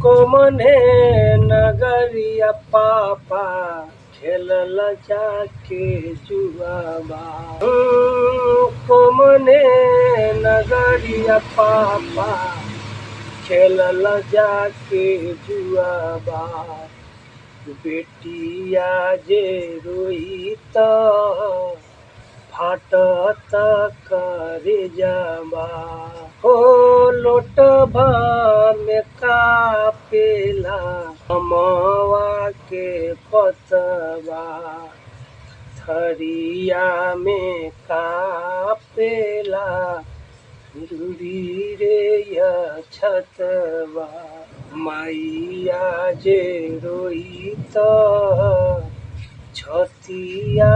को मने नगरिया पापा खेलल जाके जुआबा। को मने नगरिया पापा खेलल जाके जुआबा। बेटिया जे रोई त फाटत करेजवा। हो लोटवा में कापेला अमवा के पतवा। थरिया में कापेला रूरी रे छतवा। मैया जे रोई त छतिया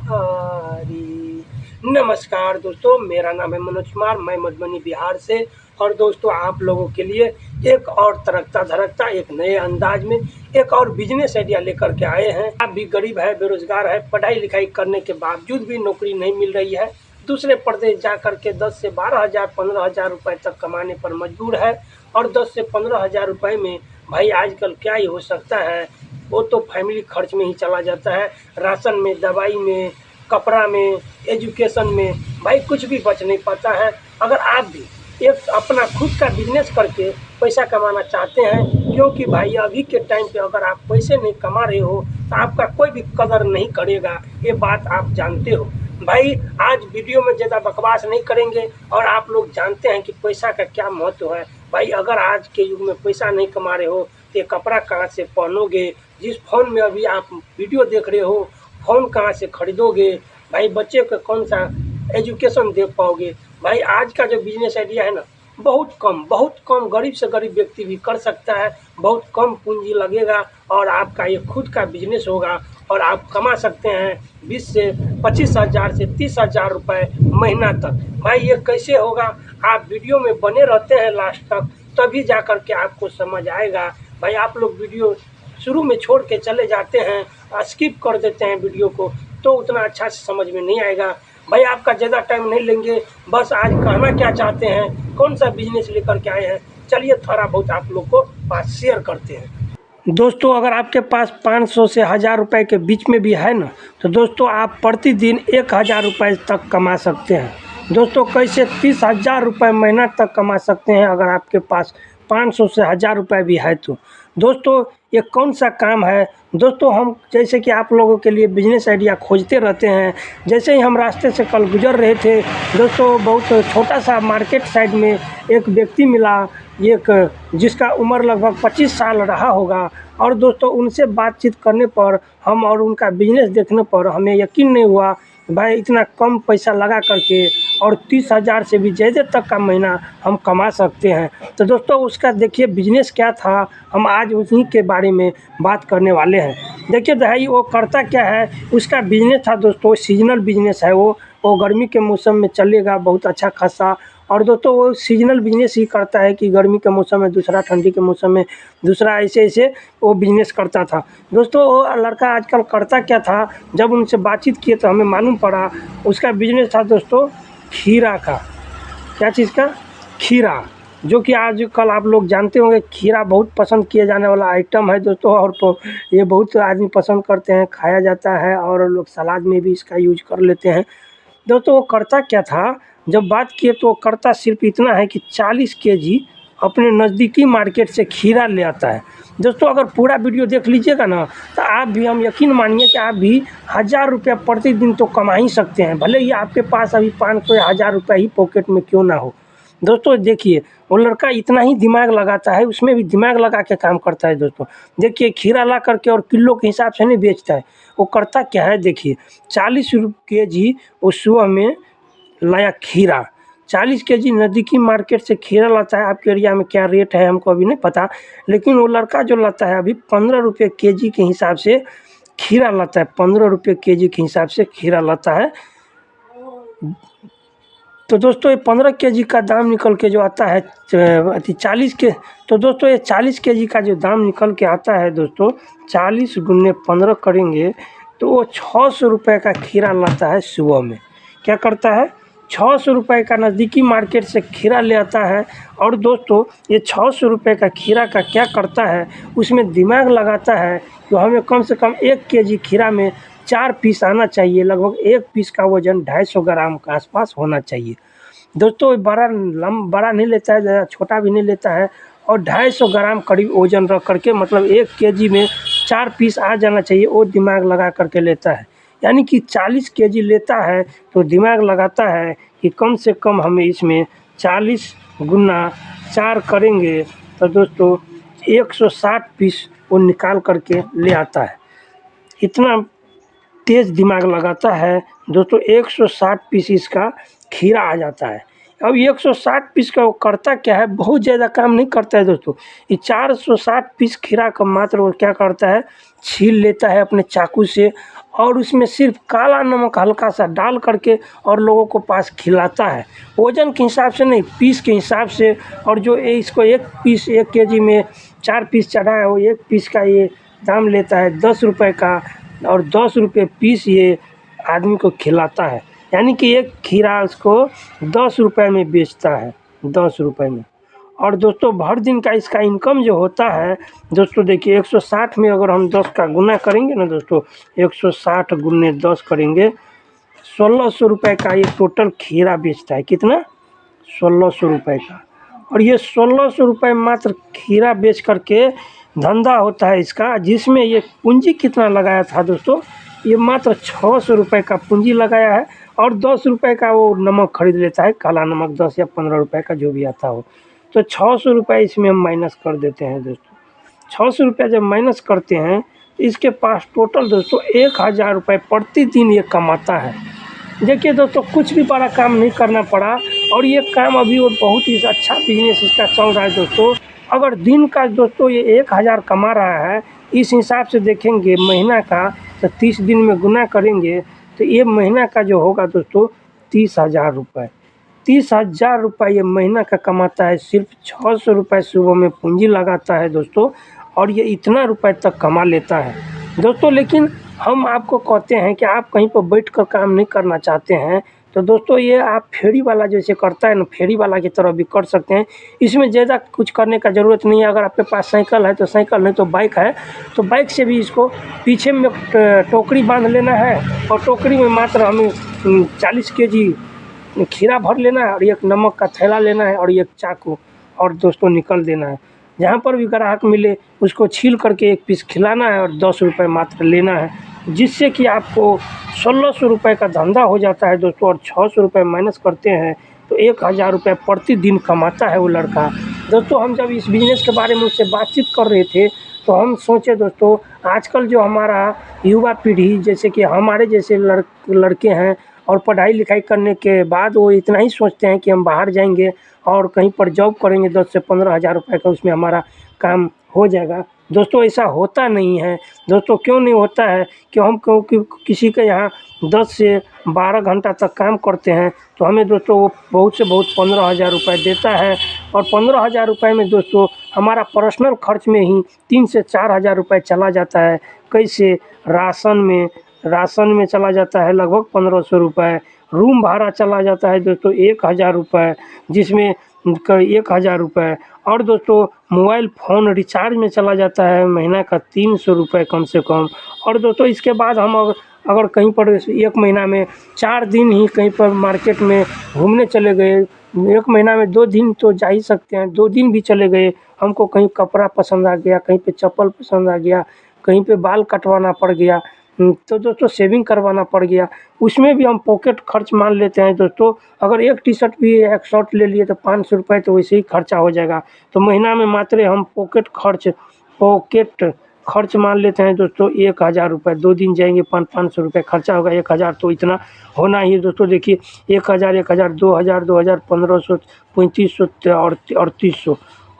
भारी। नमस्कार दोस्तों, मेरा नाम है मनोज कुमार, मैं मधुबनी बिहार से। और दोस्तों, आप लोगों के लिए एक और तड़कता धड़कता एक नए अंदाज में एक और बिजनेस आइडिया लेकर के आए हैं। आप भी गरीब है, बेरोजगार है, पढ़ाई लिखाई करने के बावजूद भी नौकरी नहीं मिल रही है, दूसरे प्रदेश जा करके 10 से 12,000 15,000 रुपए तक कमाने पर मजबूर है। और 10 से 15,000 रुपए में भाई आजकल क्या ही हो सकता है, वो तो फैमिली खर्च में ही चला जाता है। राशन में, दवाई में, कपड़ा में, एजुकेशन में भाई कुछ भी बच नहीं पाता है। अगर आप भी एक अपना खुद का बिजनेस करके पैसा कमाना चाहते हैं, क्योंकि भाई अभी के टाइम पे अगर आप पैसे नहीं कमा रहे हो तो आपका कोई भी कदर नहीं करेगा, ये बात आप जानते हो। भाई आज वीडियो में ज़्यादा बकवास नहीं करेंगे और आप लोग जानते हैं कि पैसा का क्या महत्व है। भाई अगर आज के युग में पैसा नहीं कमा रहे हो तो ये कपड़ा कहाँ से पहनोगे? जिस फ़ोन में अभी आप वीडियो देख रहे हो, फ़ोन कहाँ से खरीदोगे? भाई बच्चे को कौन सा एजुकेशन दे पाओगे? भाई आज का जो बिजनेस आइडिया है ना, बहुत कम गरीब से गरीब व्यक्ति भी कर सकता है। बहुत कम पूंजी लगेगा और आपका ये खुद का बिजनेस होगा और आप कमा सकते हैं 20 से 25,000 से 30,000 रुपये महीना तक। भाई ये कैसे होगा? आप वीडियो में बने रहते हैं लास्ट तक, तभी जा कर के आपको समझ आएगा। भाई आप लोग वीडियो शुरू में छोड़ के चले जाते हैं, स्किप कर देते हैं वीडियो को, तो उतना अच्छा से समझ में नहीं आएगा। भाई आपका ज़्यादा टाइम नहीं लेंगे, बस आज कहना क्या चाहते हैं, कौन सा बिजनेस लेकर के आए हैं, चलिए थोड़ा बहुत आप लोग को बात शेयर करते हैं। दोस्तों, अगर आपके पास 500 से 1000 रुपये के बीच में भी है ना, तो दोस्तों आप प्रतिदिन 1000 रुपये तक कमा सकते हैं। दोस्तों कैसे 30,000 रुपये महीना तक कमा सकते हैं अगर आपके पास 500 से 1000 रुपये भी है तो। दोस्तों ये कौन सा काम है? दोस्तों हम जैसे कि आप लोगों के लिए बिजनेस आइडिया खोजते रहते हैं। जैसे ही हम रास्ते से कल गुजर रहे थे दोस्तों, बहुत छोटा सा मार्केट साइड में एक व्यक्ति मिला, एक जिसका उम्र लगभग 25 साल रहा होगा। और दोस्तों उनसे बातचीत करने पर हम और उनका बिजनेस देखने पर हमें यकीन नहीं हुआ भाई इतना कम पैसा लगा करके और 30,000 से भी ज़्यादा तक का महीना हम कमा सकते हैं। तो दोस्तों उसका देखिए बिजनेस क्या था, हम आज उसी के बारे में बात करने वाले हैं। देखिए भाई वो करता क्या है, उसका बिजनेस था दोस्तों, सीजनल बिजनेस है वो गर्मी के मौसम में चलेगा बहुत अच्छा खासा। और दोस्तों वो सीजनल बिजनेस ही करता है कि गर्मी के मौसम में दूसरा, ठंडी के मौसम में दूसरा, ऐसे वो बिजनेस करता था। दोस्तों वो लड़का आजकल करता क्या था, जब उनसे बातचीत किए तो हमें मालूम पड़ा उसका बिजनेस था दोस्तों खीरा का। क्या चीज़ का? खीरा, जो कि आजकल आप लोग जानते होंगे खीरा बहुत पसंद किया जाने वाला आइटम है दोस्तों। और तो ये बहुत आदमी पसंद करते हैं, खाया जाता है और लोग सलाद में भी इसका यूज कर लेते हैं। दोस्तों वो करता क्या था, जब बात किए तो करता सिर्फ इतना है कि 40 केजी अपने नज़दीकी मार्केट से खीरा ले आता है। दोस्तों अगर पूरा वीडियो देख लीजिएगा ना तो आप भी, हम यकीन मानिए कि आप भी 1000 रुपया प्रतिदिन तो कमा ही सकते हैं, भले ही आपके पास अभी 500 या 1000 रुपया ही पॉकेट में क्यों ना हो। दोस्तों देखिए वो लड़का इतना ही दिमाग लगाता है, उसमें भी दिमाग लगा के काम करता है। दोस्तों देखिए खीरा ला करके और किलो के हिसाब से नहीं बेचता है, वो करता क्या है देखिए 40 केजी वो सुबह में लाया खीरा, 40 केजी नज़दीकी मार्केट से खीरा लाता है। आपके एरिया में क्या रेट है हमको अभी नहीं पता, लेकिन वो लड़का जो लाता है अभी 15 रुपये केजी के हिसाब से खीरा लाता है, 15 रुपये केजी के हिसाब से खीरा लाता है। तो दोस्तों ये 15 केजी का दाम निकल के जो आता है 40 के, तो दोस्तों ये 40 केजी का जो दाम निकल के आता है दोस्तों, 40 गुने 15 करेंगे तो वो 600 रुपये का खीरा लाता है सुबह में। क्या करता है? ₹600 का नज़दीकी मार्केट से खीरा ले आता है। और दोस्तों ये ₹600 का खीरा का क्या करता है, उसमें दिमाग लगाता है तो हमें कम से कम 1 केजी खीरा में 4 पीस आना चाहिए। लगभग 1 पीस का वज़न 250 ग्राम के आसपास होना चाहिए। दोस्तों बड़ा नहीं लेता है, ज़्यादा छोटा भी नहीं लेता है, और 250 ग्राम करीब वज़न रख करके मतलब 1 केजी में 4 पीस आ जाना चाहिए, वो दिमाग लगा करके लेता है। यानी कि 40 केजी लेता है तो दिमाग लगाता है कि कम से कम हमें इसमें 40 गुना 4 करेंगे तो दोस्तों 160 पीस वो निकाल करके ले आता है। इतना तेज़ दिमाग लगाता है दोस्तों, 160 पीस इसका खीरा आ जाता है। अब 160 पीस का वो करता क्या है, बहुत ज़्यादा काम नहीं करता है दोस्तों। ये 460 पीस खीरा का मात्र वो क्या करता है, छील लेता है अपने चाकू से, और उसमें सिर्फ काला नमक हल्का सा डाल करके और लोगों को पास खिलाता है। वज़न के हिसाब से नहीं, पीस के हिसाब से। और जो इसको 1 पीस 1 केजी में 4 पीस चढ़ा है, वो 1 पीस का ये दाम लेता है ₹10 का, और ₹10 पीस ये आदमी को खिलाता है। यानी कि एक खीरा उसको ₹10 में बेचता है, ₹10 में। और दोस्तों भर दिन का इसका इनकम जो होता है दोस्तों, देखिए 160 में अगर हम 10 का गुना करेंगे ना दोस्तों, 160 गुने 10 करेंगे, ₹1600 का ये टोटल खीरा बेचता है। कितना? ₹1600 का। और ये ₹1600 मात्र खीरा बेच करके धंधा होता है इसका, जिसमें ये पूंजी कितना लगाया था दोस्तों, ये मात्र ₹600 का पूंजी लगाया है, और ₹10 का वो नमक खरीद लेता है, काला नमक 10 या ₹15 का जो भी आता हो। तो ₹600 इसमें हम माइनस कर देते हैं दोस्तों। ₹600 जब माइनस करते हैं, इसके पास टोटल दोस्तों ₹1000 प्रतिदिन ये कमाता है। देखिए दोस्तों, कुछ भी बड़ा काम नहीं करना पड़ा, और ये काम अभी और बहुत ही अच्छा बिजनेस इसका चल रहा है दोस्तों। अगर दिन का दोस्तों ये 1000 कमा रहा है, इस हिसाब से देखेंगे महीना का, तो 30 दिन में गुना करेंगे तो ये महीना का जो होगा दोस्तों ₹30,000। ₹30,000 ये महीना का कमाता है। सिर्फ ₹600 सुबह में पूंजी लगाता है दोस्तों, और ये इतना रुपए तक कमा लेता है दोस्तों। लेकिन हम आपको कहते हैं कि आप कहीं पर बैठ कर काम नहीं करना चाहते हैं, तो दोस्तों ये आप फेरी वाला जैसे करता है ना, फेरी वाला की तरह भी कर सकते हैं। इसमें ज़्यादा कुछ करने का ज़रूरत नहीं है। अगर आपके पास साइकिल है तो साइकिल, नहीं तो बाइक है तो बाइक से भी इसको पीछे में टोकरी बांध लेना है, और टोकरी में मात्र हमें 40 केजी खीरा भर लेना है, और एक नमक का थैला लेना है, और एक चाकू, और दोस्तों निकल देना है। जहाँ पर भी ग्राहक मिले उसको छील करके 1 पीस खिलाना है, और ₹10 मात्र लेना है, जिससे कि आपको ₹1600 का धंधा हो जाता है दोस्तों। और ₹600 माइनस करते हैं तो ₹1000 प्रतिदिन कमाता है वो लड़का दोस्तों। हम जब इस बिज़नेस के बारे में उससे बातचीत कर रहे थे, तो हम सोचे दोस्तों, आजकल जो हमारा युवा पीढ़ी, जैसे कि हमारे जैसे लड़के हैं, और पढ़ाई लिखाई करने के बाद वो इतना ही सोचते हैं कि हम बाहर जाएंगे और कहीं पर जॉब करेंगे, 10 से 15 हज़ार रुपये का उसमें हमारा काम हो जाएगा। दोस्तों ऐसा होता नहीं है दोस्तों। क्यों नहीं होता है? क्योंकि किसी के यहाँ 10 से 12 घंटा तक काम करते हैं, तो हमें दोस्तों वो बहुत से बहुत 15,000 रुपये देता है। और 15,000 रुपये में दोस्तों हमारा पर्सनल खर्च में ही 3 से 4,000 रुपये चला जाता है। कैसे? राशन में चला जाता है लगभग 1500 रुपये। रूम भाड़ा चला जाता है दोस्तों 1000 रुपये, जिसमें 1000 रुपये। और दोस्तों मोबाइल फ़ोन रिचार्ज में चला जाता है महीना का 300 रुपये कम से कम। और दोस्तों इसके बाद हम अगर कहीं पर 1 महीना में 4 दिन ही कहीं पर मार्केट में घूमने चले गए, 1 महीना में 2 दिन तो जा ही सकते हैं, 2 दिन भी चले गए, हमको कहीं कपड़ा पसंद आ गया, कहीं पे चप्पल पसंद आ गया, कहीं पे बाल कटवाना पड़ गया, तो दोस्तों सेविंग करवाना पड़ गया, उसमें भी हम पॉकेट खर्च मान लेते हैं दोस्तों। अगर एक टी शर्ट भी, एक शर्ट ले लिए तो 500 रुपये तो वैसे ही खर्चा हो जाएगा। तो महीना में मात्र हम पॉकेट खर्च मान लेते हैं दोस्तों 1000 रुपये। 2 दिन जाएंगे 500 रुपये खर्चा होगा, 1000 तो इतना होना ही है दोस्तों। देखिए 1000, 2000, 1500, 3500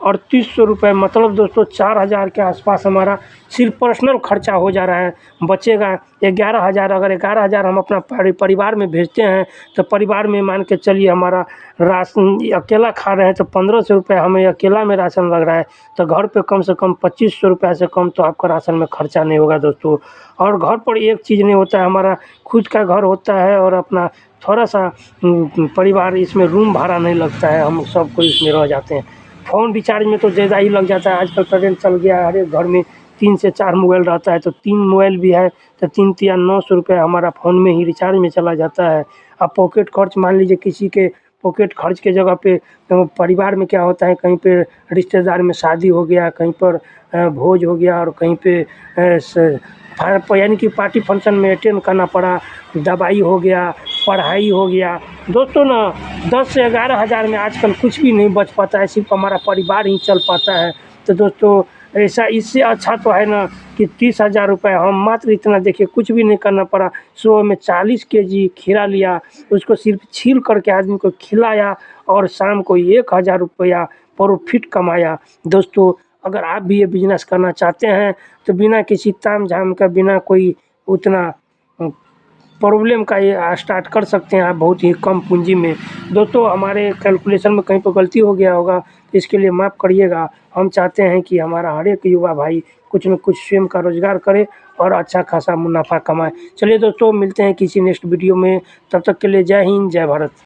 और 3800 रुपये, मतलब दोस्तों 4000 के आसपास हमारा सिर्फ पर्सनल खर्चा हो जा रहा है। बचेगा 11,000। अगर 11,000 हम अपना परिवार में भेजते हैं, तो परिवार में मान के चलिए हमारा राशन, अकेला खा रहे हैं तो 1500 रुपये हमें अकेला में राशन लग रहा है, तो घर पे कम से कम 2500 रुपये से कम तो आपका राशन में खर्चा नहीं होगा दोस्तों। और घर पर एक चीज़ नहीं होता है, हमारा खुद का घर होता है और अपना थोड़ा सा परिवार इसमें रूम भाड़ा नहीं लगता है, हम सब कोई इसमें रह जाते हैं। फ़ोन रिचार्ज में तो ज़्यादा ही लग जाता है, आजकल ट्रेंड चल गया है, हर एक घर में 3 से 4 मोबाइल रहता है, तो 3 मोबाइल भी है तो 3 तिया 900 रुपये हमारा फ़ोन में ही रिचार्ज में चला जाता है। अब पॉकेट खर्च मान लीजिए किसी के पॉकेट खर्च के जगह पे तो परिवार में क्या होता है, कहीं पे रिश्तेदार में शादी हो गया, कहीं पर भोज हो गया और कहीं पे यानी कि पार्टी फंक्शन में अटेंड करना पड़ा, दवाई हो गया, पढ़ाई हो गया। दोस्तों ना 10 से 11 हज़ार में आजकल कुछ भी नहीं बच पाता है, सिर्फ हमारा परिवार ही चल पाता है। तो दोस्तों ऐसा इससे अच्छा तो है ना कि 30,000 रुपये हम मात्र इतना देखिए कुछ भी नहीं करना पड़ा। सुबह में 40 केजी खीरा लिया, उसको सिर्फ छील करके आदमी को खिलाया और शाम को 1,000 रुपया प्रॉफिट कमाया। दोस्तों अगर आप भी ये बिज़नेस करना चाहते हैं तो बिना किसी ताम-झाम का, बिना कोई उतना प्रॉब्लम का ये स्टार्ट कर सकते हैं आप बहुत ही कम पूंजी में। दोस्तों हमारे कैलकुलेशन में कहीं पर गलती हो गया होगा, इसके लिए माफ़ करिएगा। हम चाहते हैं कि हमारा हर एक युवा भाई कुछ न कुछ स्वयं का रोज़गार करे और अच्छा खासा मुनाफ़ा कमाए। चलिए दोस्तों मिलते हैं किसी नेक्स्ट वीडियो में, तब तक के लिए जय हिंद, जय भारत।